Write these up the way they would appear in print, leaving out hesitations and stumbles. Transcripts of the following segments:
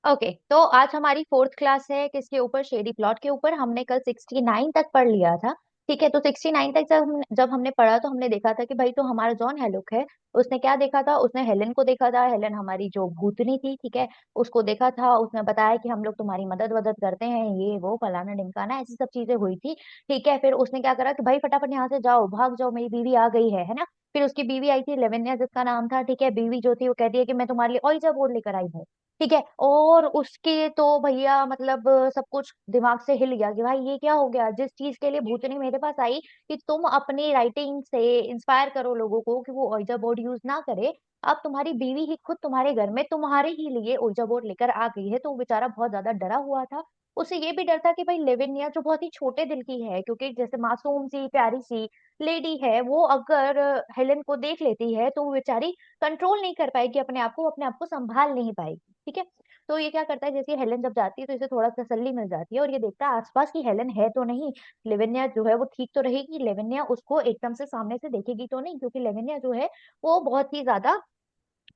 Okay, तो आज हमारी फोर्थ क्लास है किसके ऊपर? शेडी प्लॉट के ऊपर। हमने कल 69 तक पढ़ लिया था। ठीक है, तो 69 तक जब हमने पढ़ा तो हमने देखा था कि भाई तो हमारा जॉन हेलुक है, उसने क्या देखा था? उसने हेलेन को देखा था। हेलेन हमारी जो भूतनी थी, ठीक है, उसको देखा था। उसने बताया कि हम लोग तुम्हारी मदद वदद करते हैं, ये वो फलाना ढिमकाना, ऐसी सब चीजें हुई थी। ठीक है, फिर उसने क्या करा कि भाई फटाफट यहाँ से जाओ, भाग जाओ, मेरी बीवी आ गई है ना। फिर उसकी बीवी आई थी लेवेनिया जिसका नाम था। ठीक है, बीवी जो थी वो कहती है कि मैं तुम्हारे लिए ऑइजा बोर्ड लेकर आई हूँ। ठीक है, और उसके तो भैया मतलब सब कुछ दिमाग से हिल गया कि भाई ये क्या हो गया, जिस चीज के लिए भूतनी मेरे पास आई कि तुम अपनी राइटिंग से इंस्पायर करो लोगों को कि वो ओइजा बोर्ड यूज ना करे। अब तुम्हारी बीवी ही खुद तुम्हारे घर में तुम्हारे ही लिए ओइजा बोर्ड लेकर आ गई है, तो वो बेचारा बहुत ज्यादा डरा हुआ था। उसे ये भी डर था कि भाई लेविनिया जो बहुत ही छोटे दिल की है, क्योंकि जैसे मासूम सी प्यारी सी लेडी है, वो अगर हेलेन को देख लेती है तो वो बेचारी कंट्रोल नहीं कर पाएगी अपने आप को संभाल नहीं पाएगी। ठीक है, तो ये क्या करता है, जैसे हेलेन जब जाती है तो इसे थोड़ा तसल्ली मिल जाती है और ये देखता है आसपास की हेलेन है तो नहीं, लेविनिया जो है वो ठीक तो रहेगी, लेविनिया उसको एकदम से सामने से देखेगी तो नहीं, क्योंकि लेविनिया जो है वो बहुत ही ज्यादा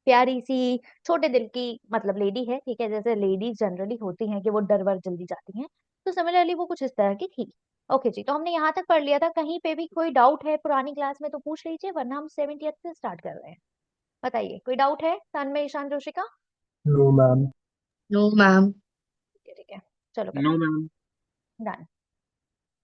प्यारी सी छोटे दिल की मतलब लेडी है। ठीक है, जैसे लेडीज जनरली होती हैं कि वो डर वर जल्दी जाती हैं, तो सिमिलरली वो कुछ इस तरह की थी। ओके जी, तो हमने यहाँ तक पढ़ लिया था। कहीं पे भी कोई डाउट है पुरानी क्लास में तो पूछ लीजिए, वरना हम 70th से स्टार्ट कर रहे हैं। बताइए, कोई डाउट है तन्मय ईशान जोशी का? No ma'am. No ma'am. ठीक है ठीक है, चलो नो करते मैम। हैं done.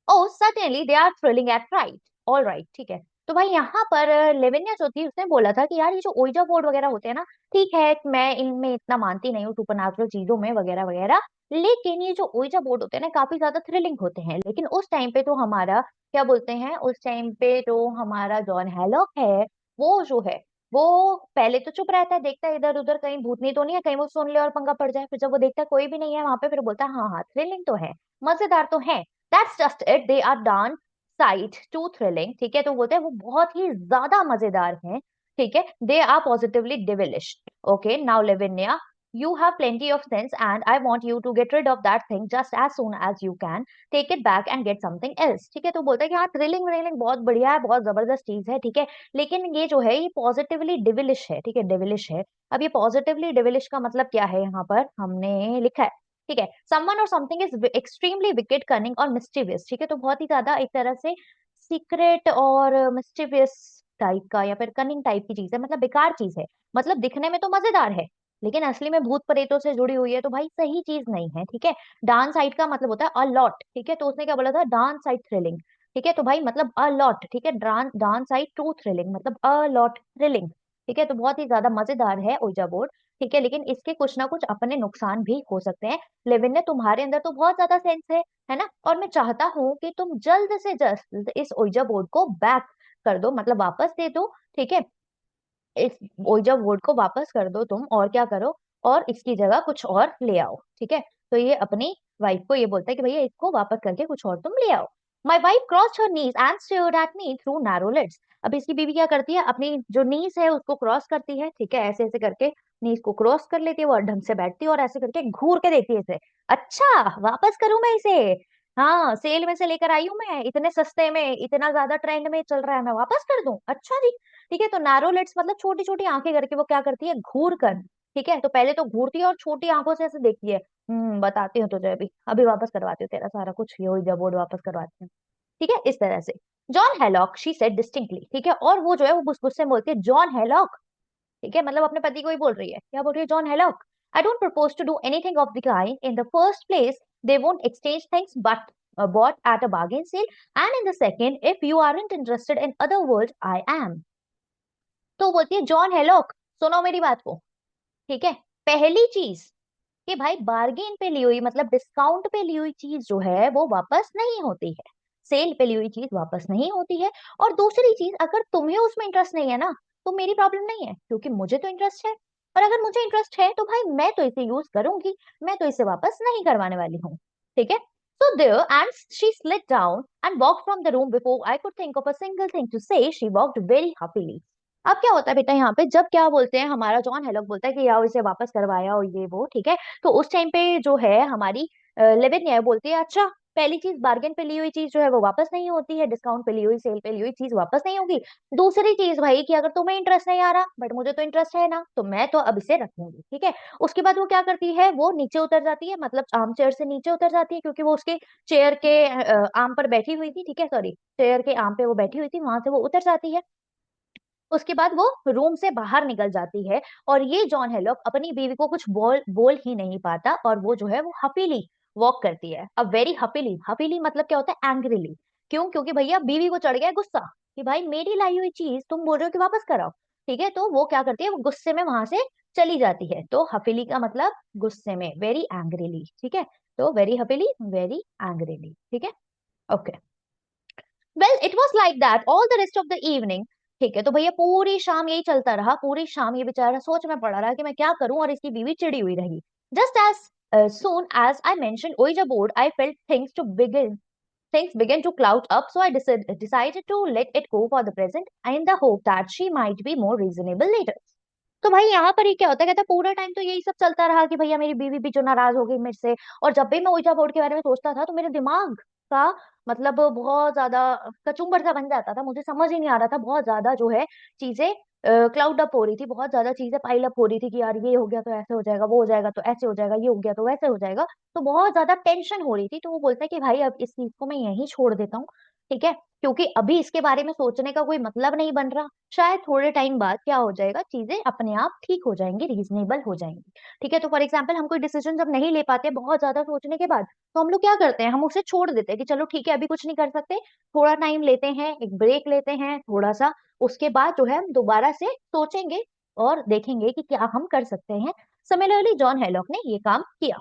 Oh suddenly they are thrilling at right. All right, ठीक है। तो भाई यहाँ पर लेविनिया जो थी उसने बोला था कि यार ये जो ओइजा बोर्ड वगैरह होते हैं ना, ठीक है मैं इनमें इतना मानती नहीं हूँ सुपरनैचुरल चीजों में वगैरह वगैरह, लेकिन ये जो ओइजा बोर्ड होते हैं ना काफी ज्यादा थ्रिलिंग होते हैं। लेकिन उस टाइम पे तो हमारा क्या बोलते हैं, उस टाइम पे जो हमारा जॉन हैलॉक है वो जो है वो पहले तो चुप रहता है, देखता है इधर उधर कहीं भूतनी तो नहीं है, कहीं वो सुन ले और पंगा पड़ जाए। फिर जब वो देखता है कोई भी नहीं है वहां पे, फिर बोलता है हाँ हाँ थ्रिलिंग तो है, मजेदार तो है। That's just it, they are done side to thrilling. ठीक है, तो बोलते हैं वो बहुत ही ज्यादा मजेदार हैं। ठीक है, they are positively devilish. Okay now Lavinia, you have plenty of sense and I want you to get rid of that thing just as soon as you can. Take it back and get something else. ठीक है, तो बोलता है कि हाँ thrilling व्रिलिंग बहुत बढ़िया है, बहुत जबरदस्त चीज है। ठीक है, लेकिन ये जो है ये पॉजिटिवली डिविलिश है। ठीक है, डिविलिश है। अब ये पॉजिटिवली डिविलिश का मतलब क्या है यहाँ पर हमने लिखा है। ठीक है, समवन और something is extremely wicked cunning और मिस्टीवियस। ठीक है, तो बहुत ही ज्यादा एक तरह से सीक्रेट और मिस्टीवियस टाइप का या फिर कनिंग टाइप की चीज है, मतलब बेकार चीज है। मतलब दिखने में तो मजेदार है लेकिन असली में भूत प्रेतों से जुड़ी हुई है, तो भाई सही चीज नहीं है। ठीक है, डांस साइड का मतलब होता है अ लॉट। ठीक है, तो उसने क्या बोला था, डांस साइड थ्रिलिंग। ठीक है, तो भाई मतलब अ लॉट। ठीक है, डांस साइड टू थ्रिलिंग मतलब अ लॉट थ्रिलिंग। ठीक है, तो बहुत ही ज्यादा मजेदार है ओइजा बोर्ड। ठीक है, लेकिन इसके कुछ ना कुछ अपने नुकसान भी हो सकते हैं। लेविन ने तुम्हारे अंदर तो बहुत ज्यादा सेंस है ना, और मैं चाहता हूँ कि तुम जल्द से जल्द इस ओइजा बोर्ड को बैक कर दो, मतलब वापस दे दो। ठीक है, इस ओइजा बोर्ड को वापस कर दो तुम, और क्या करो, और इसकी जगह कुछ और ले आओ। ठीक है, तो ये अपनी वाइफ को ये बोलता है कि भैया इसको वापस करके कुछ और तुम ले आओ। My wife cross her knees and stared at me through narrow lids. अब इसकी बीवी क्या करती है, अपनी जो नीज है उसको क्रॉस करती है। ठीक है, ऐसे ऐसे करके नीज को क्रॉस कर लेती है, वो ढंग से बैठती है और ऐसे करके घूर के देखती है इसे। अच्छा, वापस करूं मैं इसे? हाँ, सेल में से लेकर आई हूँ मैं, इतने सस्ते में, इतना ज्यादा ट्रेंड में चल रहा है, मैं वापस कर दूं? अच्छा जी। ठीक है, तो नैरो लिड्स मतलब छोटी छोटी आंखें करके वो क्या करती है, घूर कर। ठीक है, तो पहले तो घूरती है और छोटी आंखों से ऐसे देखती है। बताती हूँ तुझे, अभी अभी वापस करवाती हूँ तेरा सारा कुछ, ये हुई बोर्ड वापस करवाती हूँ। ठीक है, इस तरह से। John Hallock, she said distinctly. ठीक है, और वो जो है वो गुस्से में बोलती है जॉन हेलॉक। ठीक है, मतलब अपने पति को ही बोल रही है, क्या बोल रही है, John Hallock, I don't propose to do anything of the kind. In the first place, they won't exchange things but bought at a bargain sale. And in the second, if you aren't interested in other world, I am. तो बोलती है John हेलॉक, सुनो मेरी बात को। ठीक है, पहली चीज कि भाई बार्गेन पे ली हुई मतलब डिस्काउंट पे ली हुई चीज जो है वो वापस नहीं होती है, सेल पे ली हुई चीज वापस नहीं होती है। और दूसरी चीज, अगर तुम्हें उसमें इंटरेस्ट नहीं है ना तो मेरी प्रॉब्लम नहीं है, क्योंकि मुझे तो इंटरेस्ट है। और अगर मुझे इंटरेस्ट है तो भाई मैं तो इसे यूज करूंगी, मैं तो इसे वापस नहीं करवाने वाली हूँ। ठीक है, so there and she slid down and walked from the room before I could think of a single thing to say. She walked very happily. अब क्या होता है बेटा यहाँ पे, जब क्या बोलते हैं हमारा जॉन हेलॉक बोलता है कि यार इसे वापस करवाया और ये वो। ठीक है, तो उस टाइम पे जो है हमारी लेविन बोलती है अच्छा पहली चीज, बार्गेन पे ली हुई चीज जो है वो वापस नहीं होती है, डिस्काउंट पे ली हुई, सेल पे ली हुई चीज वापस नहीं होगी। दूसरी चीज भाई कि अगर तुम्हें इंटरेस्ट नहीं आ रहा बट मुझे तो इंटरेस्ट है ना, तो मैं तो अब इसे रखूंगी, ठीक है। उसके बाद वो क्या करती है, वो नीचे उतर जाती है, मतलब आर्म चेयर से नीचे उतर जाती है, क्योंकि वो उसके चेयर के आर्म पर बैठी हुई थी, ठीक है, सॉरी, चेयर के आर्म पे वो बैठी हुई थी, वहां से वो उतर जाती है। उसके बाद वो रूम से बाहर निकल जाती है। और ये जॉन हेलॉक अपनी बीवी को कुछ बोल बोल ही नहीं पाता, और वो जो है वो हपीली वॉक करती है। अब वेरी हपीली, हपीली मतलब क्या होता है, एंग्रीली। क्यों? क्योंकि भैया बीवी को चढ़ गया है गुस्सा कि भाई मेरी लाई हुई चीज तुम बोल रहे हो कि वापस कराओ, ठीक है। तो वो क्या करती है, वो गुस्से में वहां से चली जाती है। तो हपीली का मतलब गुस्से में, वेरी एंग्रीली, ठीक है। तो वेरी हपीली, वेरी एंग्रीली, ठीक है, okay. Well it was like that all the rest of the evening. ठीक है, तो भैया पूरी शाम यही चलता रहा, पूरी शाम ये बेचारा सोच में पड़ा रहा कि मैं क्या करूं, और इसकी बीवी चिड़ी हुई रही। Just as soon as I mentioned Ouija board, I felt things began to cloud up, so I decided to let it go for the present in the hope that she might be more reasonable later. तो भाई यहाँ पर ही क्या होता है, कहता है पूरा टाइम तो यही सब चलता रहा कि भैया मेरी बीवी भी जो नाराज हो गई मेरे से। और जब भी मैं ओइजा बोर्ड के बारे में सोचता था तो मेरे दिमाग का मतलब बहुत ज्यादा कचुम्बर सा बन जाता था, मुझे समझ ही नहीं आ रहा था, बहुत ज्यादा जो है चीजें क्लाउड अप हो रही थी, बहुत ज्यादा चीजें पाइल अप हो रही थी कि यार ये हो गया तो ऐसे हो जाएगा, वो हो जाएगा तो ऐसे हो जाएगा, ये हो गया तो वैसे हो जाएगा। तो बहुत ज्यादा टेंशन हो रही थी। तो वो बोलता है कि भाई अब इस चीज को मैं यहीं छोड़ देता हूँ, ठीक है, क्योंकि अभी इसके बारे में सोचने का कोई मतलब नहीं बन रहा। शायद थोड़े टाइम बाद क्या हो जाएगा, चीजें अपने आप ठीक हो जाएंगी, रीजनेबल हो जाएंगी, ठीक है। तो फॉर एग्जाम्पल हम कोई डिसीजन जब नहीं ले पाते बहुत ज्यादा सोचने के बाद, तो हम लोग क्या करते हैं, हम उसे छोड़ देते हैं कि चलो ठीक है अभी कुछ नहीं कर सकते, थोड़ा टाइम लेते हैं, एक ब्रेक लेते हैं थोड़ा सा, उसके बाद जो है हम दोबारा से सोचेंगे और देखेंगे कि क्या हम कर सकते हैं। सिमिलरली जॉन हेलॉक ने ये काम किया।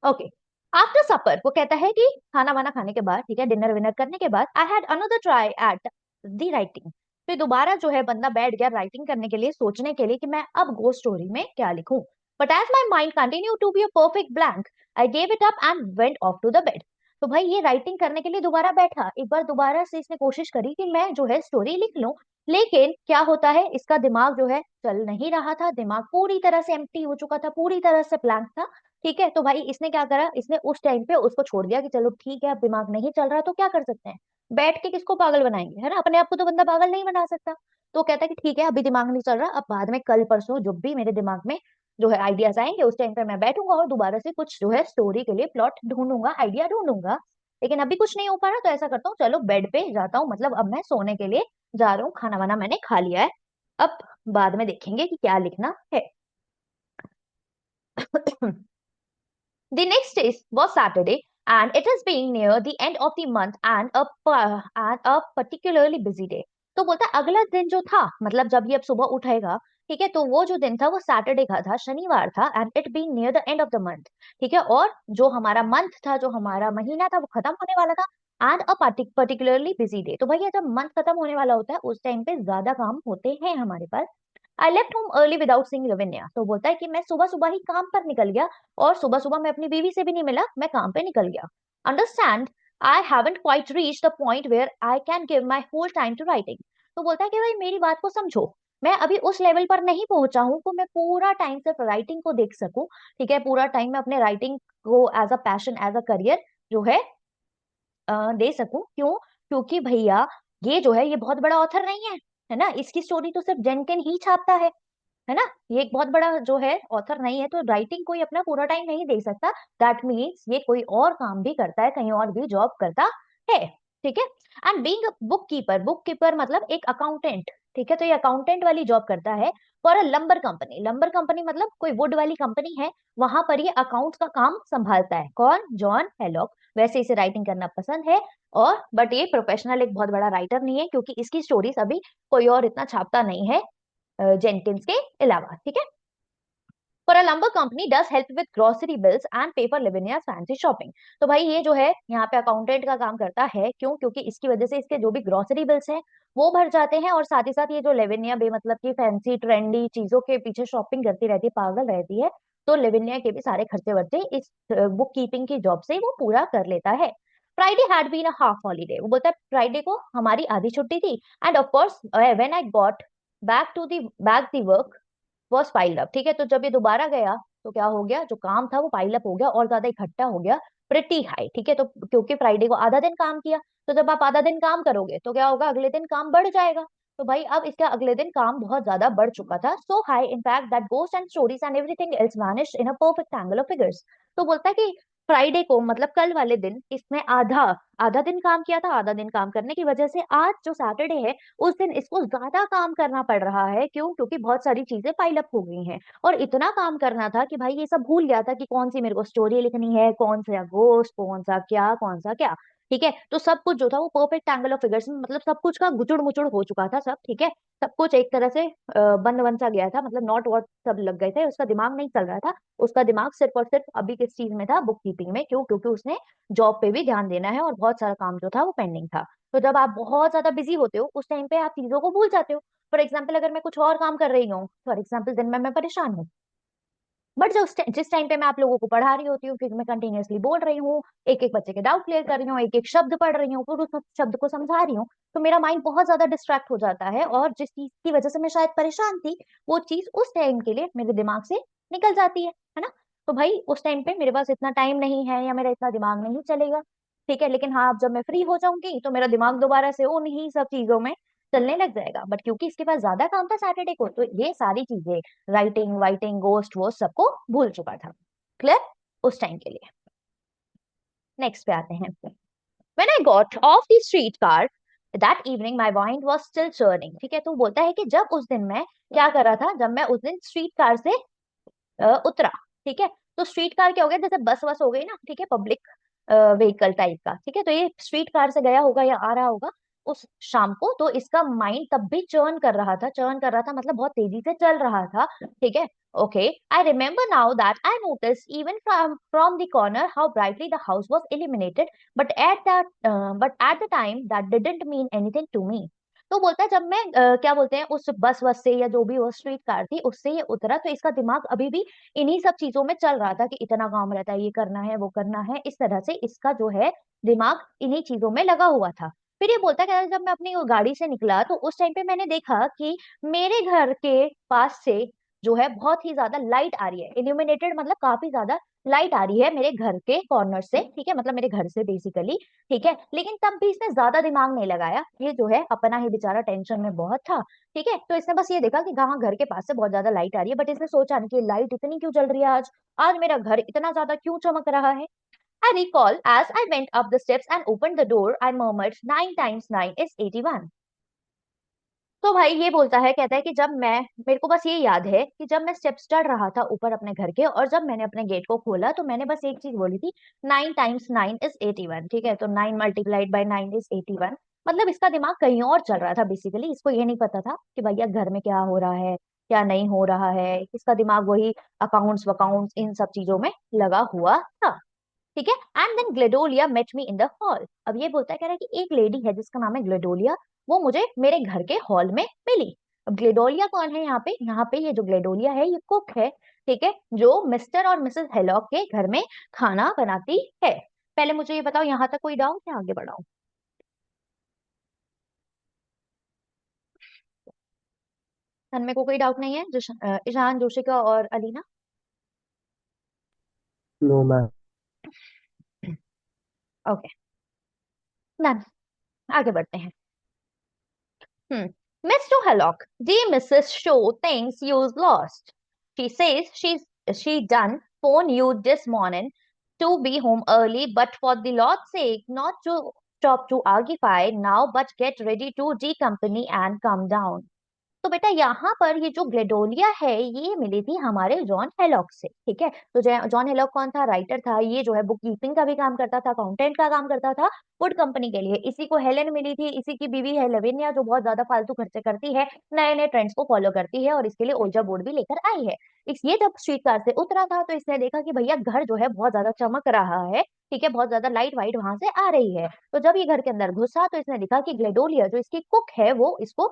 ओके, आफ्टर सपर वो कहता है कि खाना वाना खाने के बाद, ठीक है, डिनर विनर करने के बाद, I had another try at the writing. फिर दोबारा जो है बंदा बैठ गया राइटिंग करने के लिए, सोचने के लिए कि मैं अब गो स्टोरी में क्या लिखूं। But as my mind continue to be a perfect blank, I gave it up and went off to the bed. तो भाई ये राइटिंग करने के लिए दोबारा बैठा, एक बार दोबारा से इसने कोशिश करी कि मैं जो है स्टोरी लिख लूं। लेकिन क्या होता है, इसका दिमाग जो है चल नहीं रहा था, दिमाग पूरी तरह से एम्प्टी हो चुका था, पूरी तरह से ब्लैंक था, ठीक है। तो भाई इसने क्या करा, इसने उस टाइम पे उसको छोड़ दिया कि चलो ठीक है अब दिमाग नहीं चल रहा तो क्या कर सकते हैं, बैठ के किसको पागल बनाएंगे, है ना, अपने आप को तो बंदा पागल नहीं बना सकता। तो कहता है कि ठीक है अभी दिमाग नहीं चल रहा, अब बाद में कल परसों जब भी मेरे दिमाग में जो है आइडियाज आएंगे उस टाइम पे मैं बैठूंगा और दोबारा से कुछ जो है स्टोरी के लिए प्लॉट ढूंढूंगा, आइडिया ढूंढूंगा। लेकिन अभी कुछ नहीं हो पा रहा तो ऐसा करता हूँ, चलो बेड पे जाता हूँ, मतलब अब मैं सोने के लिए जा रहा हूँ, खाना वाना मैंने खा लिया है, अब बाद में देखेंगे कि क्या लिखना है। The next day was Saturday, and it is being near the end of the month and a particularly busy day. तो बोलता है अगला दिन जो था, मतलब जब ये अब सुबह उठेगा, ठीक है, तो वो जो दिन था वो सैटरडे का था, शनिवार था, and it being near the end of the month, ठीक है, और जो हमारा मंथ था, जो हमारा महीना था वो खत्म होने वाला था, and a particularly busy day. तो भैया जब मंथ खत्म होने वाला होता है उस टाइम पे ज्यादा काम होते हैं हमारे पास। I left home early without seeing Lavinia. तो बोलता है कि मैं सुबह सुबह ही काम पर निकल गया, और सुबह सुबह मैं अपनी बीवी से भी नहीं मिला, मैं काम पे निकल गया। Understand, I haven't quite reach the point where I can give my whole time to writing. तो बोलता है कि भाई मेरी बात को समझो, मैं अभी उस लेवल पर नहीं पहुंचा हूं तो मैं पूरा टाइम सिर्फ राइटिंग को देख सकूं, ठीक है, पूरा टाइम मैं अपने राइटिंग को as a passion, as a career जो है दे सकूं। क्यों? क्योंकि भैया ये जो है ये बहुत बड़ा ऑथर नहीं है ना, इसकी स्टोरी तो सिर्फ जेनकिन ही छापता है ना, ये एक बहुत बड़ा जो है ऑथर नहीं है, तो राइटिंग कोई अपना पूरा टाइम नहीं दे सकता। दैट मीन्स ये कोई और काम भी करता है, कहीं और भी जॉब करता है, ठीक है। And being book keeper, book keeper मतलब एक अकाउंटेंट, ठीक है, तो ये अकाउंटेंट वाली जॉब करता है for a lumbar company. Lumbar company मतलब कोई वुड वाली कंपनी है, वहां पर ये अकाउंट्स का काम संभालता है। कौन? जॉन हेलॉक। वैसे इसे राइटिंग करना पसंद है, और बट ये प्रोफेशनल एक बहुत बड़ा राइटर नहीं है, क्योंकि इसकी स्टोरीज अभी कोई और इतना छापता नहीं है जेनकिंस के अलावा, ठीक है। For a lumber company does help with grocery bills and pay for Lavinia's fancy shopping। तो भाई ये जो है यहाँ पे अकाउंटेंट का काम करता है, क्यों? क्योंकि इसकी वजह से इसके जो भी ग्रोसरी बिल्स हैं वो भर जाते हैं, और साथ ही साथ ये जो लेविनिया बे मतलब की फैंसी ट्रेंडी चीजों के पीछे शॉपिंग करती रहती है, पागल रहती है, तो लेविनिया के भी सारे खर्चे वर्चे इस बुक कीपिंग की जॉब से वो पूरा कर लेता है। Friday had been a half holiday. वो बोलता है फ्राइडे को हमारी आधी छुट्टी थी, and of course when I got back the work was piled up, ठीक है। तो जब ये दोबारा गया तो क्या हो गया, जो काम था वो पाइल अप हो गया और ज्यादा इकट्ठा हो गया। प्रिटी हाई, ठीक है। तो क्योंकि फ्राइडे को आधा दिन काम किया, तो जब आप आधा दिन काम करोगे तो क्या होगा, अगले दिन काम बढ़ जाएगा। तो भाई अब इसका अगले दिन काम बहुत ज्यादा बढ़ चुका था, so high in fact that ghost and stories and everything else vanished in a perfect angle of figures. तो बोलता है कि फ्राइडे को मतलब कल वाले दिन इसने आधा आधा दिन काम किया था, आधा दिन काम करने की वजह से आज जो सैटरडे है उस दिन इसको ज्यादा काम करना पड़ रहा है। क्यों? क्योंकि बहुत सारी चीजें पाइल अप हो गई हैं, और इतना काम करना था कि भाई ये सब भूल गया था कि कौन सी मेरे को स्टोरी लिखनी है, कौन सा गोश्त, कौन सा क्या, कौन सा क्या। ठीक है, तो सब कुछ जो था वो परफेक्ट एंगल ऑफ फिगर्स में, मतलब सब कुछ का गुचुड़ मुचुड़ हो चुका था सब, ठीक है। सब कुछ एक तरह से बंद बन सा गया था, मतलब नॉट वॉट सब लग गए थे, उसका दिमाग नहीं चल रहा था। उसका दिमाग सिर्फ और सिर्फ अभी किस चीज में था, बुक कीपिंग में। क्यों? क्योंकि उसने जॉब पे भी ध्यान देना है और बहुत सारा काम जो था वो पेंडिंग था। तो जब आप बहुत ज्यादा बिजी होते हो उस टाइम पे आप चीजों को भूल जाते हो। फॉर एग्जाम्पल अगर मैं कुछ और काम कर रही हूँ, फॉर एग्जाम्पल दिन में मैं परेशान हूँ, बट जो जिस टाइम पे मैं आप लोगों को पढ़ा रही होती हूँ, क्योंकि मैं कंटिन्यूअसली बोल रही हूँ, एक एक बच्चे के डाउट क्लियर कर रही हूँ, एक एक शब्द पढ़ रही हूँ, फिर उस शब्द को समझा रही हूँ, तो मेरा माइंड बहुत ज्यादा डिस्ट्रैक्ट हो जाता है, और जिस चीज की वजह से मैं शायद परेशान थी वो चीज उस टाइम के लिए मेरे दिमाग से निकल जाती है ना। तो भाई उस टाइम पे मेरे पास इतना टाइम नहीं है या मेरा इतना दिमाग नहीं चलेगा, ठीक है। लेकिन हाँ, अब जब मैं फ्री हो जाऊंगी तो मेरा दिमाग दोबारा से उन ही सब चीजों में चलने लग जाएगा। बट क्योंकि इसके पास ज्यादा काम था सैटरडे को, तो ये सारी चीजें, राइटिंग वाइटिंग गोस्ट वो सबको भूल चुका था। क्लियर? उस टाइम के लिए। नेक्स्ट पे आते हैं। When I got off the streetcar that evening, my mind was still churning। ठीक है, तो बोलता है कि जब उस दिन मैं क्या कर रहा था, जब मैं उस दिन स्ट्रीट कार से उतरा, ठीक है। तो स्ट्रीट कार क्या हो गया, जैसे बस वस हो गई ना, ठीक है, पब्लिक व्हीकल टाइप का, ठीक है। तो ये स्ट्रीट कार से गया होगा या आ रहा होगा उस शाम को, तो इसका माइंड तब भी चर्न कर रहा था, चर्न कर रहा था मतलब बहुत तेजी से चल रहा था, ठीक है। Okay, I remember now that I notice even from the corner how brightly the house was illuminated, but at the time that didn't mean anything to me. तो बोलता है जब मैं क्या बोलते हैं उस बस वस से या जो भी वो स्ट्रीट कार थी उससे ये उतरा, तो इसका दिमाग अभी भी इन्हीं सब चीजों में चल रहा था कि इतना काम रहता है, ये करना है, वो करना है, इस तरह से इसका जो है दिमाग इन्हीं चीजों में लगा हुआ था। फिर ये बोलता है कि जब मैं अपनी वो गाड़ी से निकला तो उस टाइम पे मैंने देखा कि मेरे घर के पास से जो है बहुत ही ज्यादा लाइट आ रही है, इल्यूमिनेटेड मतलब काफी ज्यादा लाइट आ रही है मेरे घर के कॉर्नर से, ठीक है, मतलब मेरे घर से बेसिकली, ठीक है। लेकिन तब भी इसने ज्यादा दिमाग नहीं लगाया, ये जो है अपना ही बेचारा टेंशन में बहुत था, ठीक है। तो इसने बस ये देखा कि हाँ घर के पास से बहुत ज्यादा लाइट आ रही है, बट इसने सोचा नहीं कि लाइट इतनी क्यों जल रही है आज, आज मेरा घर इतना ज्यादा क्यों चमक रहा है। I recall as I went up the steps and opened the door, I murmured, 9 times 9 is 81। तो भाई ये बोलता है, कहता है कि जब मैं, मेरे को बस ये याद है कि जब मैं स्टेप्स चढ़ रहा था ऊपर अपने घर के, और जब मैंने अपने गेट को खोला तो मैंने बस एक चीज बोली थी, 9 times 9 is 81, ठीक है। तो 9 × 9 = 91, मतलब इसका दिमाग कहीं और चल रहा था बेसिकली, इसको ये नहीं पता था कि भैया घर में क्या हो रहा है, क्या नहीं हो रहा है। इसका दिमाग वही अकाउंट्स वकाउंट्स इन सब चीजों में लगा हुआ था, ठीक है। And then Gladolia met me in the hall. अब ये बोलता है, कह रहा है कि एक लेडी है जिसका नाम है ग्लेडोलिया, वो मुझे मेरे घर के हॉल में मिली। अब ग्लेडोलिया कौन है यहाँ पे? यहाँ पे ये जो ग्लेडोलिया है ये कुक है, ठीक है, जो मिस्टर और मिसेस हेलॉक के घर में खाना बनाती है। पहले मुझे ये बताओ, यहाँ तक कोई डाउट है? आगे बढ़ाओ। तन्मय को कोई डाउट नहीं है? ईशान, जोशिका और Alina? No ma'am. Okay, done, आगे बढ़ते हैं। Hmm. Mr. Haddock, dear Mrs. Shaw thinks you's lost. She says she done phone you this morning to be home early, but for the Lord's sake, not to stop to argify now, but get ready to decompany and come down. तो बेटा यहाँ पर ये जो ग्लेडोलिया है ये मिली थी हमारे जॉन हेलॉक से, ठीक है। तो जॉन हेलॉक कौन था? राइटर था, ये जो है बुक कीपिंग का भी काम करता था, अकाउंटेंट का काम करता था वुड कंपनी के लिए। इसी को हेलेन मिली थी, इसी की बीवी है लेविनिया, जो बहुत ज्यादा फालतू खर्चे करती है, नए नए ट्रेंड्स को फॉलो करती है, और इसके लिए ओल्जा बोर्ड भी लेकर आई है। ये जब स्ट्रीट कार से उतरा था तो इसने देखा कि भैया घर जो है बहुत ज्यादा चमक रहा है, ठीक है, बहुत ज्यादा लाइट वाइट वहां से आ रही है। तो जब ये घर के अंदर घुसा तो इसने देखा कि ग्लेडोलिया जो इसकी कुक है वो इसको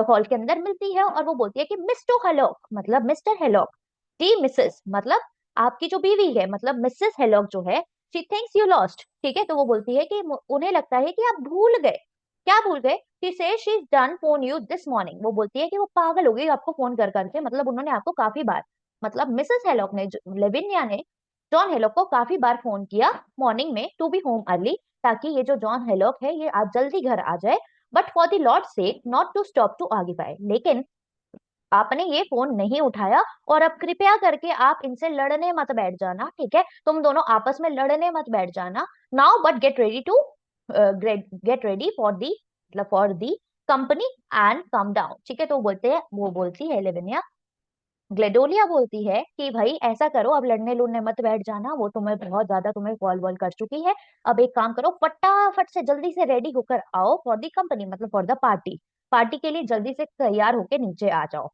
हॉल के अंदर मिलती है, और वो बोलती है कि मिस्टर हेलॉक मतलब मिस्टर हेलॉक, डी मिसेस मतलब आपकी जो बीवी है, मतलब मिसेस हेलॉक जो है, शी थिंक्स यू लॉस्ट, ठीक है। तो वो बोलती है कि उन्हें लगता है कि आप भूल गए। क्या भूल गए? शी से she done phone you this morning. वो बोलती है कि वो पागल हो गई आपको फोन कर करके, मतलब उन्होंने आपको काफी बार, मतलब मिसेस हेलॉक ने, लेविनिया ने जॉन हेलॉक को काफी बार फोन किया मॉर्निंग में टू बी होम अर्ली, ताकि ये जो जॉन हेलॉक है ये आज जल्दी घर आ जाए, but for the lord sake not to stop to argue. लेकिन आपने ये फोन नहीं उठाया, और अब कृपया करके आप इनसे लड़ने मत बैठ जाना, ठीक है? तुम दोनों आपस में लड़ने मत बैठ जाना। Now but get ready to get ready for the, मतलब for the company and come down, ठीक है? तो बोलते हैं, वो बोलती है लेविनिया, ग्लेडोलिया बोलती है कि भाई ऐसा करो, अब लड़ने लुड़ने मत बैठ जाना, वो तुम्हें बहुत ज्यादा तुम्हें कॉल वॉल कर चुकी है। अब एक काम करो, फटाफट से जल्दी से रेडी होकर आओ फॉर दी कंपनी, मतलब फॉर द पार्टी। पार्टी के लिए जल्दी से तैयार होके नीचे आ जाओ।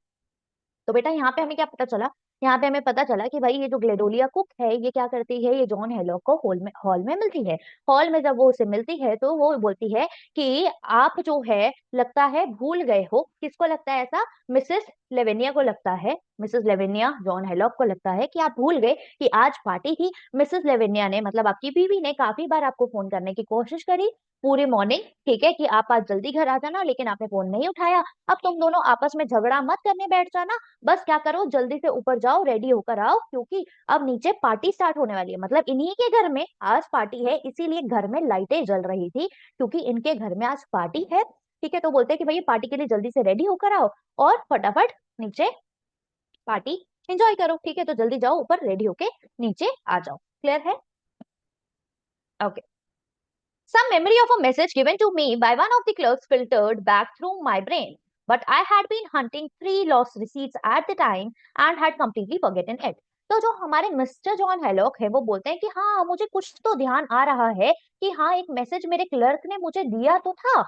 तो बेटा यहाँ पे हमें क्या पता चला? यहाँ पे हमें पता चला कि भाई ये जो ग्लेडोलिया कुक है ये क्या करती है, ये जॉन हेलॉक को हॉल में मिलती है। हॉल में जब वो उसे मिलती है तो वो बोलती है कि आप जो है लगता है भूल गए हो। किसको लगता है ऐसा? मिसेस लेवेनिया को लगता है, मिसेस लेवेनिया जॉन हेलॉक को लगता है कि आप भूल गए कि आज पार्टी थी। मिसेस लेवेनिया ने, मतलब आपकी बीवी ने, काफी बार आपको फोन करने की कोशिश करी पूरी मॉर्निंग, ठीक है, कि आप आज जल्दी घर आ जाना, लेकिन आपने फोन नहीं उठाया। अब तुम दोनों आपस में झगड़ा मत करने बैठ जाना, बस क्या करो, जल्दी से ऊपर जाओ, रेडी होकर आओ, क्योंकि अब नीचे पार्टी स्टार्ट होने वाली है। मतलब इन्हीं के घर में आज पार्टी है, इसीलिए घर में लाइटें जल रही थी, क्योंकि इनके घर में आज पार्टी है, ठीक है? तो बोलते हैं कि भाई पार्टी के लिए जल्दी से रेडी होकर आओ और फटाफट नीचे पार्टी एंजॉय करो, ठीक है? तो जल्दी जाओ ऊपर, रेडी होके नीचे आ जाओ। क्लियर है? Okay. Some memory of a message given to me by one of the clerks filtered back through my brain. But I had been hunting three lost receipts at the time and had completely forgotten it. तो जो हमारे mister John हेलॉक है वो बोलते हैं कि हाँ मुझे कुछ तो ध्यान आ रहा है कि हाँ एक मैसेज मेरे क्लर्क ने मुझे दिया तो था,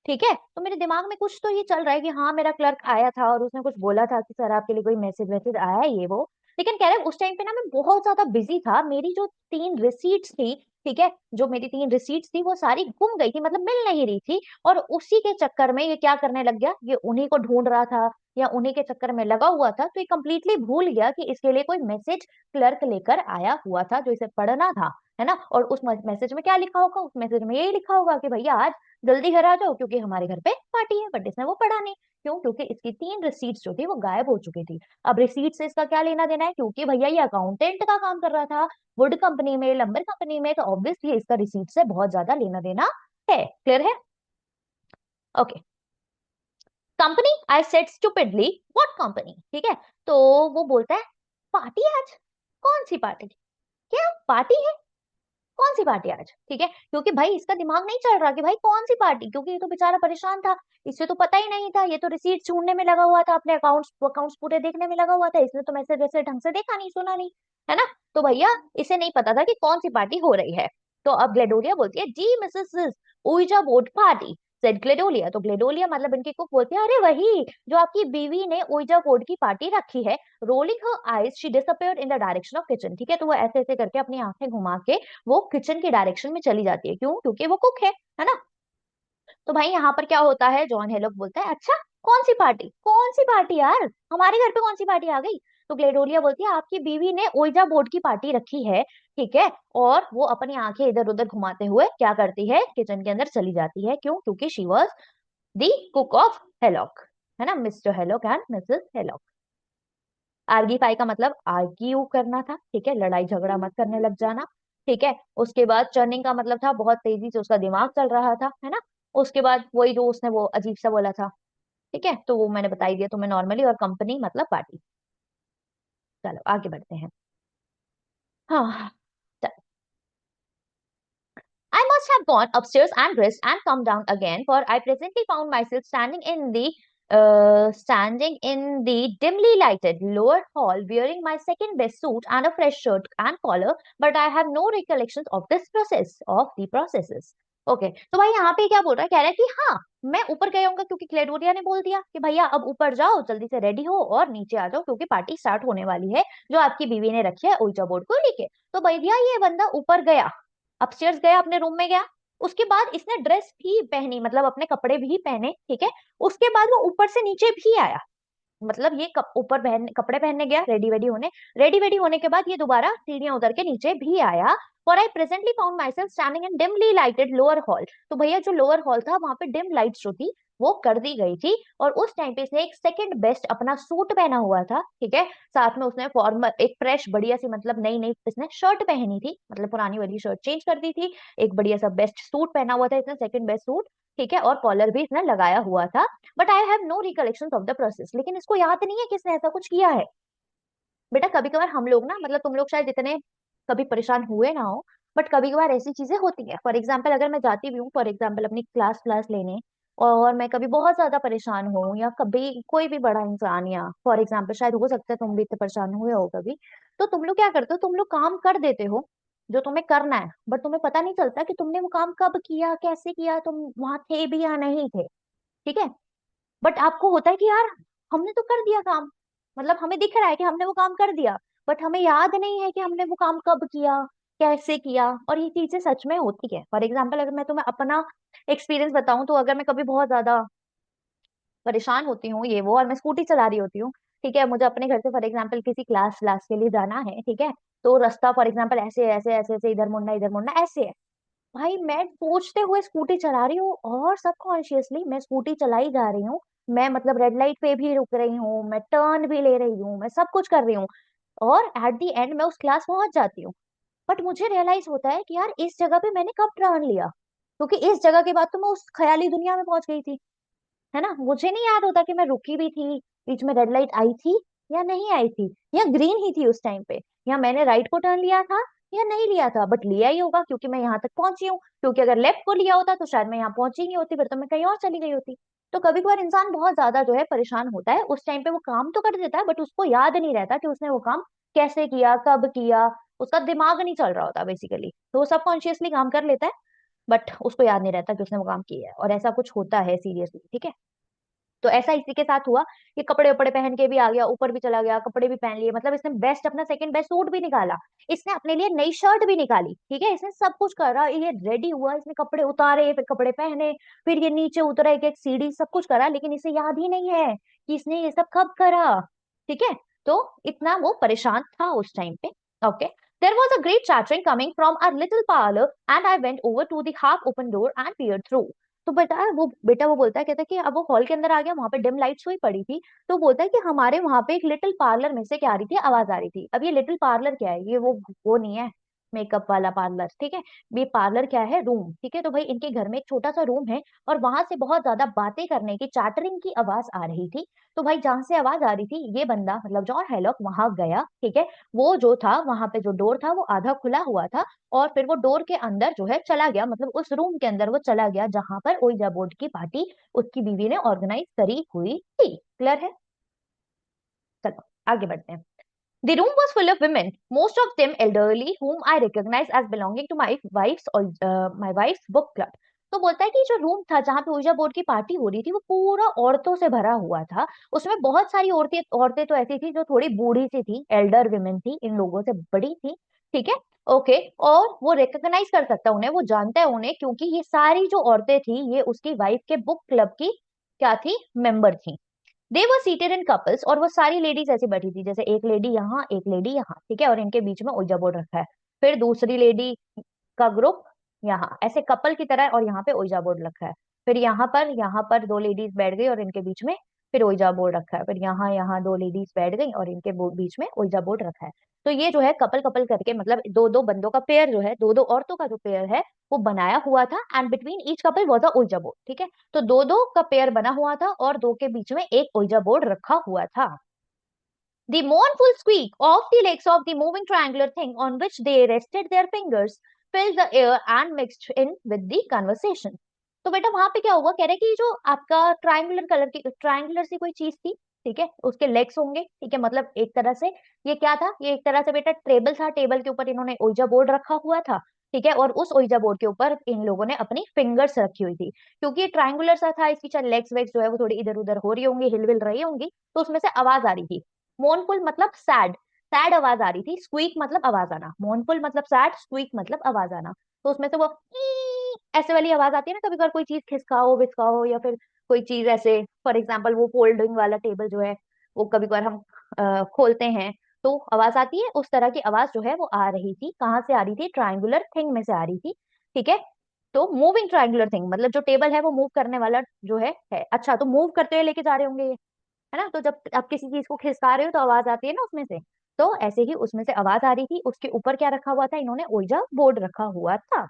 ठीक है? तो मेरे दिमाग में कुछ तो ये चल रहा है कि हाँ मेरा क्लर्क आया था और उसने कुछ बोला था कि सर आपके लिए कोई मैसेज वैसेज आया है ये वो। लेकिन कह रहे उस टाइम पे ना मैं बहुत ज्यादा बिजी था, मेरी जो 3 रिसीट्स थी, ठीक है, जो मेरी 3 रिसीट्स थी वो सारी गुम गई थी, मतलब मिल नहीं रही थी। और उसी के चक्कर में ये क्या करने लग गया, ये उन्हीं को ढूंढ रहा था या उन्हीं के चक्कर में लगा हुआ था, तो ये कंप्लीटली भूल गया कि इसके लिए कोई मैसेज क्लर्क लेकर आया हुआ था जो इसे पढ़ना था, है ना? और उस मैसेज में क्या लिखा होगा? उस मैसेज में यही लिखा होगा कि भैया आज जल्दी घर आ जाओ क्योंकि हमारे घर पे पार्टी है। बट इसने वो पढ़ा नहीं। क्यों? क्योंकि इसकी 3 रिसीट्स जो थी वो गायब हो चुकी थी। अब रिसीट से इसका क्या लेना देना है? क्योंकि भैया ये अकाउंटेंट का काम कर रहा था वुड कंपनी में, लंबर कंपनी में, तो ऑब्वियसली इसका रिसीट से बहुत ज्यादा लेना देना है। क्लियर है? Okay. Company, I said stupidly, what company, ठीक है? तो वो बोलता है पार्टी आज? कौन सी पार्टी? क्या पार्टी है? कौन सी पार्टी आज? ठीक है, क्योंकि भाई इसका दिमाग नहीं चल रहा कि भाई कौन सी पार्टी, क्योंकि ये तो बेचारा परेशान था, इसे तो पता ही नहीं था, ये तो रिसीट ढूंढने में लगा हुआ था, अपने अकाउंट्स अकाउंट्स पूरे देखने में लगा हुआ था, इसने तो मैसेज वैसे ढंग से देखा नहीं, सुना नहीं, है ना? तो भैया इसे नहीं पता था कि कौन सी पार्टी हो रही है। तो अब ग्लेडोलिया बोलती है जी Mrs Ouija board party, said ग्लेडोलिया। तो ग्लेडोलिया मतलब इनकी कुक बोलती है अरे वही जो आपकी बीवी ने ओइजा बोर्ड की पार्टी रखी है। Rolling her eyes she disappeared in the direction of kitchen, ठीक है? तो वो ऐसे ऐसे करके अपनी आंखें घुमा के वो किचन की डायरेक्शन में चली जाती है। क्यों? क्योंकि वो कुक है ना? तो भाई यहाँ पर क्या होता है, जॉन हेलॉक बोलता है अच्छा कौन सी पार्टी, कौन सी पार्टी यार, हमारे घर पे कौन सी पार्टी आ गई? तो ग्लेडोलिया बोलती है आपकी बीवी ने ओइजा बोर्ड की पार्टी रखी है, ठीक है? और वो अपनी आंखें इधर उधर घुमाते हुए क्या करती है, किचन के अंदर चली जाती है। क्यों? क्योंकि she was the cook of Hallock, है ना? Mister Hallock and missus Hallock. Argufy का मतलब आर्ग्यू करना था, ठीक है, लड़ाई झगड़ा मत करने लग जाना, ठीक है? उसके बाद चर्निंग का मतलब था बहुत तेजी से उसका दिमाग चल रहा था, है ना? उसके बाद वही जो उसने वो अजीब सा बोला था, ठीक है, तो वो मैंने बता ही दिया तुम्हें नॉर्मली। और कंपनी मतलब पार्टी। चलो आगे बढ़ते हैं। हाँ, I must have gone upstairs and dressed and come down again, for I presently found myself standing in the dimly lighted lower hall, wearing my second best suit and a fresh shirt and collar. But I have no recollections of this process of the processes. Okay तो भाई यहाँ पे क्या बोल रहा है, कह रहा है कि हाँ मैं ऊपर गया हूँ क्योंकि क्लेडोरिया ने बोल दिया कि भैया अब ऊपर जाओ, जल्दी से रेडी हो और नीचे आ जाओ क्योंकि पार्टी स्टार्ट होने वाली है जो आपकी बीवी ने रखी है ओइजा बोर्ड को लेके। तो भैया ये बंदा ऊपर गया, अपस्टेयर्स गया, अपने रूम में गया, उसके बाद इसने ड्रेस भी पहनी, मतलब अपने कपड़े भी पहने, ठीक है? उसके बाद वो ऊपर से नीचे भी आया, मतलब ये ऊपर कपड़े पहनने गया, रेडी वेडी होने के बाद ये दोबारा सीढ़ियां उतर के नीचे भी आया। For I presently found my self standing in dimly lighted lower hall. तो भैया जो लोअर हॉल था वहां पे डिम लाइट्स जो थी वो कर दी गई थी। और उस टाइम पे इसने एक सेकंड बेस्ट अपना सूट पहना हुआ था, ठीक है। साथ में उसने फॉर्मल एक फ्रेश बढ़िया सी मतलब नई नई इसने शर्ट पहनी थी, मतलब पुरानी वाली शर्ट चेंज कर दी थी। एक बढ़िया सा बेस्ट सूट पहना हुआ था इसने, सेकंड बेस्ट सूट, ठीक है। और कॉलर भी इसने लगाया हुआ था। But I have no recollection of the process, लेकिन इसको याद नहीं है कि इसने ऐसा कुछ किया है। बेटा कभी कभार हम लोग ना, मतलब तुम लोग शायद इतने कभी परेशान हुए ना हो, बट कभी कभार ऐसी चीजें होती है। फॉर एग्जाम्पल अगर मैं जाती भी हूँ फॉर एग्जाम्पल अपनी क्लास क्लास लेने, और मैं कभी बहुत ज्यादा परेशान हूँ, या कभी कोई भी बड़ा इंसान, या फॉर एग्जाम्पल शायद हो सकता है तुम भी इतने परेशान हुए हो कभी, तो तुम लोग क्या करते हो, तुम लोग काम कर देते हो जो तुम्हें करना है, बट तुम्हें पता नहीं चलता कि तुमने वो काम कब किया, कैसे किया, तुम वहां थे भी या नहीं थे, ठीक है। बट आपको होता है कि यार हमने तो कर दिया काम, मतलब हमें दिख रहा है कि हमने वो काम कर दिया, बट हमें याद नहीं है कि हमने वो काम कब किया, कैसे किया। और ये चीजें सच में होती है। फॉर एग्जाम्पल अगर मैं तुम्हें अपना एक्सपीरियंस बताऊं, तो अगर मैं कभी बहुत ज्यादा परेशान होती हूँ ये वो, और मैं स्कूटी चला रही होती हूँ, ठीक है, मुझे अपने घर से फॉर एग्जाम्पल किसी क्लास क्लास के लिए जाना है, ठीक है। तो रास्ता फॉर एग्जाम्पल ऐसे ऐसे ऐसे ऐसे इधर मुड़ना ऐसे है। भाई मैं सोचते हुए स्कूटी चला रही हूँ, और सबकॉन्शियसली मैं स्कूटी चलाई जा रही हूँ। मैं मतलब रेड लाइट पे भी रुक रही हूँ, मैं टर्न भी ले रही हूँ, मैं सब कुछ कर रही हूँ, और एट दी एंड मैं उस क्लास पहुंच जाती हूँ। बट मुझे रियलाइज होता है कि यार इस जगह पे मैंने कब टर्न लिया, क्योंकि इस जगह के बाद तो मैं उस ख्याली दुनिया में पहुंच गई थी, है ना। मुझे नहीं याद होता कि मैं रुकी भी थी, बीच में रेड लाइट आई थी या नहीं आई थी, या ग्रीन ही थी उस टाइम पे, या मैंने राइट को टर्न लिया था या नहीं लिया था। बट लिया ही होगा क्योंकि मैं यहाँ तक पहुंची हूँ, क्योंकि अगर लेफ्ट को लिया होता तो शायद मैं यहाँ पहुंची ही नहीं होती, फिर तो मैं कहीं और चली गई होती। तो कभी कभार इंसान बहुत ज्यादा जो है परेशान होता है, उस टाइम पे वो काम तो कर देता है, बट उसको याद नहीं रहता कि उसने वो काम कैसे किया, कब किया। उसका दिमाग नहीं चल रहा होता बेसिकली, तो वो सबकॉन्शियसली काम कर लेता है, बट उसको याद नहीं रहता कि उसने वो काम किया है। और ऐसा कुछ होता है सीरियसली, ठीक है। तो ऐसा इसी के साथ हुआ कि कपड़े वपड़े पहन के भी आ गया, ऊपर भी चला गया, कपड़े भी पहन लिए, मतलब इसने बेस्ट अपना सेकंड बेस्ट सूट भी निकाला, इसने अपने लिए नई शर्ट भी निकाली, ठीक है। इसने सब कुछ करा, ये रेडी हुआ, इसने कपड़े उतारे, फिर कपड़े पहने, फिर ये नीचे उतरा, एक एक सीढ़ी सब कुछ करा, लेकिन इसे याद ही नहीं है कि इसने ये सब कब करा, ठीक है। तो इतना वो परेशान था उस टाइम पे। Okay, there was a great chattering coming from our little parlor and I went over to the half open door and peered through. तो बेटा वो बोलता है, कहता है कि अब वो हॉल के अंदर आ गया, वहां पे डिम लाइट्स हुई पड़ी थी। तो बोलता है कि हमारे वहां पे एक लिटिल पार्लर में से क्या आ रही थी, आवाज आ रही थी। अब ये लिटिल पार्लर क्या है, ये वो नहीं है मेकअप वाला पार्लर, ठीक है। ये पार्लर क्या है, रूम, ठीक है। तो भाई इनके घर में एक छोटा सा रूम है, और वहां से बहुत ज्यादा बातें करने की, चैटरिंग की आवाज आ रही थी। तो भाई जहां से आवाज आ रही थी, ये बंदा मतलब जॉन हैलॉक वहां गया, ठीक है। वो जो था वहां पे जो डोर था वो आधा खुला हुआ था, और फिर वो डोर के अंदर जो है चला गया, मतलब उस रूम के अंदर वो चला गया जहां पर ओइजा बोर्ड की पार्टी उसकी बीवी ने ऑर्गेनाइज करी हुई थी। क्लियर है। चलो आगे बढ़ते हैं। The room was full of women, most of them elderly, whom I recognized as belonging to my wife's book club. तो बोलता है कि जो रूम था जहां पे ऊर्जा बोर्ड की पार्टी हो रही थी, वो पूरा औरतों से भरा हुआ था। उसमें बहुत सारी औरतें औरतें तो ऐसी थी जो थोड़ी बूढ़ी सी थी, एल्डर विमेन थी, इन लोगों से बड़ी थी, ठीक है। ओके, और वो रिकॉग्नाइज कर सकता है उन्हें, वो जानता है उन्हें, क्योंकि ये सारी जो औरतें थी ये उसकी वाइफ के बुक क्लब की क्या थी, मेंबर थी। दे वर सीटेड इन कपल्स, और वो सारी लेडीज ऐसी बैठी थी, जैसे एक लेडी यहाँ एक लेडी यहाँ, ठीक है, और इनके बीच में ओइजा बोर्ड रखा है। फिर दूसरी लेडी का ग्रुप यहाँ ऐसे कपल की तरह, और यहाँ पे ओइजा बोर्ड रखा है। फिर यहाँ पर दो लेडीज बैठ गई और इनके बीच में फिर ओइजा बोर्ड रखा है। फिर यहाँ यहाँ दो लेडीज बैठ गई और इनके बीच में ओइजा बोर्ड रखा है। तो ये जो है कपल कपल करके, मतलब दो दो बंदों का पेयर जो है, दो दो औरतों का जो पेयर है वो बनाया हुआ था, and between each couple was a Ouija board, ठीक है। तो दो दो का पेयर बना हुआ था, और दो के बीच में एक ओइजा बोर्ड रखा हुआ था। The mournful squeak of the legs of the moving triangular thing on which they rested their fingers filled the air and mixed in with the conversation. तो बेटा वहां पे क्या हुआ, कह रहे कि जो आपका ट्रायंगुलर कलर की ट्रायंगुलर सी कोई चीज थी, ठीक है, उसके लेग्स होंगे, ठीक है, मतलब एक तरह से ये क्या था, ये एक तरह से बेटा टेबल था, टेबल के ऊपर इन्होंने ओइजा बोर्ड रखा हुआ था, ठीक है। और उस ओइजा बोर्ड के ऊपर इन लोगों ने अपनी फिंगर्स रखी हुई थी, क्योंकि ये ट्रायंगुलर सा था, इसकी शायद लेग्स वेग्स जो है वो थोड़ी इधर उधर हो रही होंगी, हिलविल रही होंगी, तो उसमें से आवाज आ रही थी। मोurnफुल मतलब सैड, सैड आवाज आ रही थी। स्क्वीक मतलब आवाज आना, मोurnफुल मतलब सैड, स्क्वीक मतलब आवाज आना। तो उसमें से वो ऐसे वाली आवाज आती है ना, कभी कभी कोई चीज खिसकाओ विसकाओ, या फिर कोई चीज ऐसे, फॉर एग्जाम्पल वो फोल्डिंग वाला टेबल जो है, वो कभी कभार हम खोलते हैं तो आवाज आती है, उस तरह की आवाज जो है वो आ रही थी। कहाँ से आ रही थी, ट्रायंगुलर थिंग में से आ रही थी, ठीक है। तो मूविंग ट्रायंगुलर थिंग, मतलब जो टेबल है वो मूव करने वाला जो है। अच्छा, तो मूव करते हुए लेके जा रहे होंगे ये, है ना। तो जब आप किसी चीज को खिसका रहे हो तो आवाज आती है ना उसमें से। तो ऐसे ही उसमें से आवाज आ रही थी, उसके ऊपर क्या रखा हुआ था, इन्होंने ओइजा बोर्ड रखा हुआ था।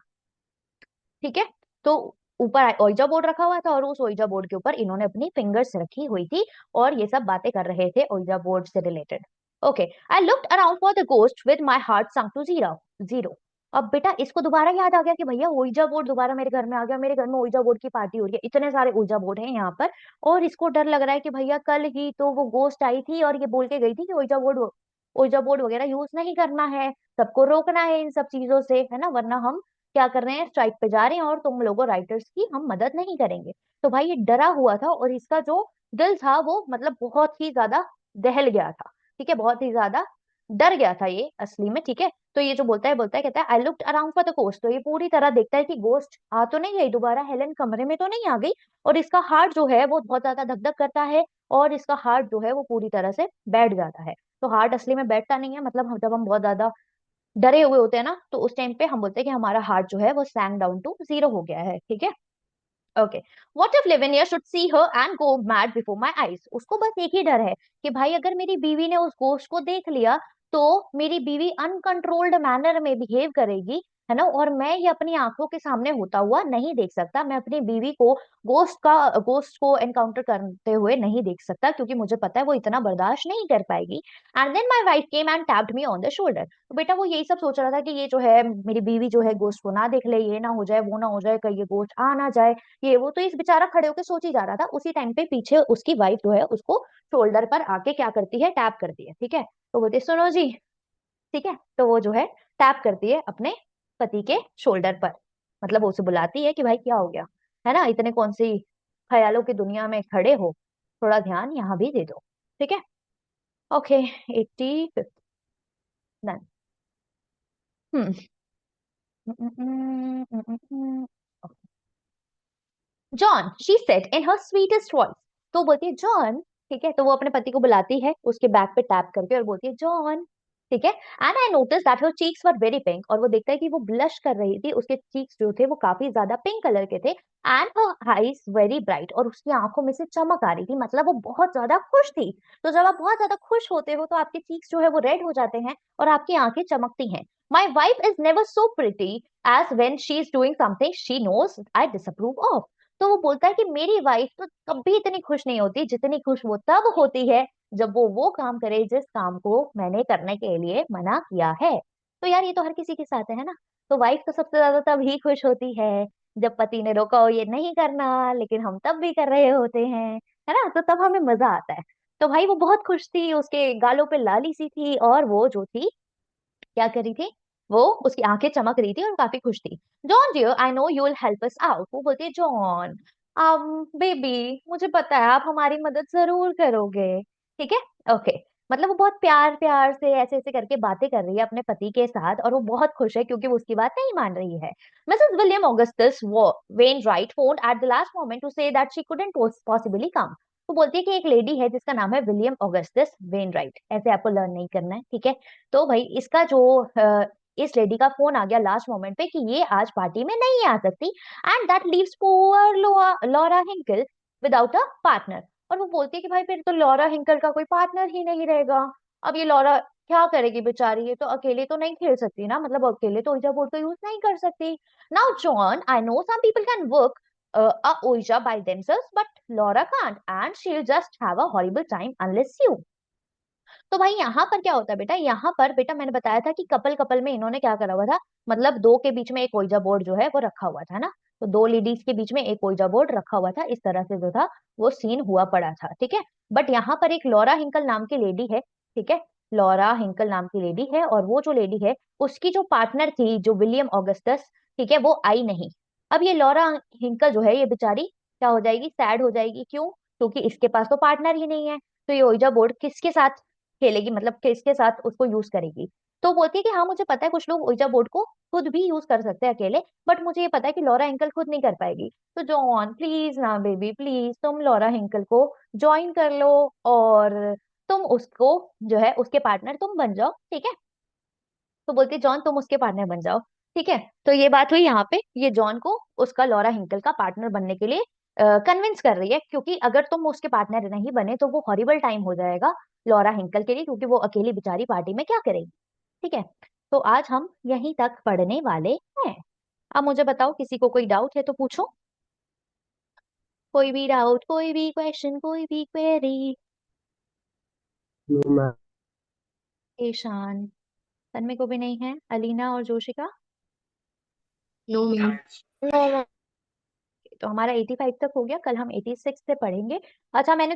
ठीक है। तो ऊपर ओइजा बोर्ड रखा हुआ था और उस ओइजा बोर्ड के ऊपर इन्होंने अपनी फिंगर्स रखी हुई थी और ये सब बातें कर रहे थे ओइजा बोर्ड से related. Okay. I looked around for the ghost with my heart sunk to zero zero. अब बेटा इसको दोबारा याद आ गया कि भैया ओइजा बोर्ड दोबारा मेरे घर में आ गया, मेरे घर में ओइजा बोर्ड की पार्टी हो रही है, इतने सारे ओइजा बोर्ड हैं यहाँ पर। और इसको डर लग रहा है कि भैया कल ही तो वो गोस्ट आई थी और ये बोल के गई थी कि ओइजा बोर्ड वगैरह यूज नहीं करना है, सबको रोकना है इन सब चीजों से, है ना, वरना हम क्या कर रहे हैं, स्ट्राइक पे जा रहे हैं और तुम लोगों राइटर्स की हम मदद नहीं करेंगे। तो भाई ये डरा हुआ था और इसका जो दिल था वो मतलब बहुत ही ज्यादा दहल गया था। ठीक है, बहुत ही ज्यादा डर गया था ये असली में। ठीक है। तो ये जो बोलता है कहता है आई looked around for the ghost, तो ये पूरी तरह देखता है कि गोस्ट आ तो नहीं गई दोबारा, हेलन कमरे में तो नहीं आ गई। और इसका हार्ट जो है वो बहुत ज्यादा धक धक करता है और इसका हार्ट जो है वो पूरी तरह से बैठ जाता है। तो हार्ट असली में बैठता नहीं है, मतलब जब हम बहुत ज्यादा डरे हुए होते हैं ना तो उस टाइम पे हम बोलते हैं कि हमारा हार्ट जो है वो सैंक डाउन टू जीरो हो गया है। ठीक है। Okay. What if Lavinia should see her and go mad before my eyes, उसको बस एक ही डर है कि भाई अगर मेरी बीवी ने उस गोश्त को देख लिया तो मेरी बीवी अनकंट्रोल्ड मैनर में बिहेव करेगी, है ना, और मैं ये अपनी आंखों के सामने होता हुआ नहीं देख सकता, मैं अपनी बीवी को गोश्त को एनकाउंटर करते हुए नहीं देख सकता क्योंकि मुझे पता है वो इतना बर्दाश्त नहीं कर पाएगी। And then my wife came and tapped me on the shoulder, तो बेटा वो यही सब सोच रहा था कि ये जो है मेरी बीवी जो है गोश्त को ना देख ले, ये ना हो जाए वो ना हो जाए, कहीं ये गोश्त आ ना जाए, ये वो। तो इस बेचारा खड़े होकर सोच ही जा रहा था, उसी टाइम पे पीछे उसकी वाइफ जो है उसको शोल्डर पर आके क्या करती है, टैप करती है। ठीक है। तो बोलती है सुनो जी। ठीक है। तो वो जो है टैप करती है अपने पति के शोल्डर पर, मतलब वो उसे बुलाती है कि भाई क्या हो गया, है ना, इतने कौन सी ख्यालों की दुनिया में खड़े हो, थोड़ा ध्यान यहाँ भी दे दो। ठीक है। Okay. 85th। Done. Hmm. John, she said in her sweetest voice, तो बोलती है जॉन। ठीक है। तो वो अपने पति को बुलाती है उसके बैक पे टैप करके और बोलती है जॉन। ठीक है। And I notice that her cheeks were very pink, और वो देखता है कि वो ब्लश कर रही थी, उसके चीक्स जो थे वो काफी ज्यादा पिंक कलर के थे। And her eyes very bright, और उसकी आंखों में से चमक आ रही थी, मतलब वो बहुत ज्यादा खुश थी। तो जब आप बहुत ज्यादा खुश होते हो तो आपके चीक्स जो है वो रेड हो जाते हैं और आपकी आंखें चमकती हैं। My wife is never so pretty as when she is doing something she knows I disapprove of, तो वो बोलता है कि मेरी वाइफ तो कभी इतनी खुश नहीं होती जितनी खुश वो तब होती है जब वो काम करे जिस काम को मैंने करने के लिए मना किया है। तो यार ये तो हर किसी के साथ है ना। तो वाइफ तो सबसे ज्यादा तब ही खुश होती है जब पति ने रोका हो ये नहीं करना, लेकिन हम तब भी कर रहे होते हैं, है ना, तो तब हमें मजा आता है। तो भाई वो बहुत खुश थी, उसके गालों पे लाली सी थी और वो जो थी क्या कर रही थी, वो उसकी आंखें चमक रही थी और काफी खुश थी। John dear I know you will help us out, वो बोलती है जॉन बेबी मुझे पता है आप हमारी मदद जरूर करोगे। ठीक है। ओके। मतलब वो बहुत प्यार प्यार से ऐसे ऐसे करके बातें कर रही है अपने पति के साथ और वो बहुत खुश है क्योंकि वो उसकी बात नहीं मान रही है। Missus William Augustus Wayne wrote phone at the last moment to say that she couldn't possibly come, वो बोलती है कि एक लेडी है जिसका नाम है विलियम ऑगस्टस वेन राइट, ऐसे आपको लर्न नहीं करना है। ठीक है। तो भाई इसका जो इस लेडी का फोन आ गया लास्ट मोमेंट पे कि ये आज पार्टी में नहीं आ सकती, and that leaves poor Laura Hinkle without a partner, और वो बोलती है कि भाई फिर तो लॉरा हिंकल का कोई पार्टनर ही नहीं रहेगा। अब ये लॉरा क्या करेगी बेचारी, ये तो अकेले तो नहीं खेल सकती ना, मतलब अकेले तो ओइजा बोर्ड तो यूज नहीं कर सकती। Now John I know some people can work a Ouija by themselves, but Laura can't, and she'll just have a horrible time unless you। तो भाई यहाँ पर क्या होता है बेटा, यहाँ पर बेटा मैंने बताया था कि कपल कपल में इन्होंने क्या करा हुआ था, मतलब दो के बीच में एक ओइजा बोर्ड जो है वो रखा हुआ था ना, तो दो लेडीज के बीच में एक ओइजा बोर्ड रखा हुआ था, इस तरह से जो था वो सीन हुआ पड़ा था। ठीक है। बट यहाँ पर एक लॉरा हिंकल नाम की लेडी है। ठीक है। लॉरा हिंकल नाम की लेडी है और वो जो लेडी है उसकी जो पार्टनर थी जो विलियम ऑगस्टस, ठीक है, वो आई नहीं। अब ये लॉरा हिंकल जो है ये बेचारी क्या हो जाएगी, सैड हो जाएगी, क्यों, क्योंकि इसके पास तो पार्टनर ही नहीं है। तो ये ओइजा बोर्ड किसके साथ खेलेगी, मतलब किसके साथ उसको यूज करेगी। तो बोलती है कि हाँ मुझे पता है कुछ लोग ओइजा बोर्ड को खुद भी यूज कर सकते हैं अकेले, बट मुझे ये पता है कि लॉरा हिंकल खुद नहीं कर पाएगी। तो जॉन प्लीज ना बेबी प्लीज तुम लॉरा हिंकल को ज्वाइन कर लो और तुम उसको जो है उसके पार्टनर तुम बन जाओ। ठीक है। तो बोलती है जॉन तुम उसके पार्टनर बन जाओ। ठीक है, तो ये बात हुई यहाँ पे, ये जॉन को उसका लॉरा हिंकल का पार्टनर बनने के लिए कन्विंस कर रही है, क्योंकि अगर तुम उसके पार्टनर नहीं बने तो वो हॉरिबल टाइम हो जाएगा लॉरा हिंकल के लिए, क्योंकि वो अकेली बेचारी पार्टी में क्या करेगी। ठीक है, तो आज हम यहीं तक पढ़ने वाले हैं। अब मुझे बताओ, किसी को कोई डाउट है तो पूछो। कोई भी डाउट, कोई भी क्वेश्चन, कोई भी query. No ma'am. Ishan, Tanmay को भी नहीं है, अलीना और जोशिका। No ma'am. तो हमारा 85 तक हो गया, कल हम 86 से पढ़ेंगे। अच्छा, मैंने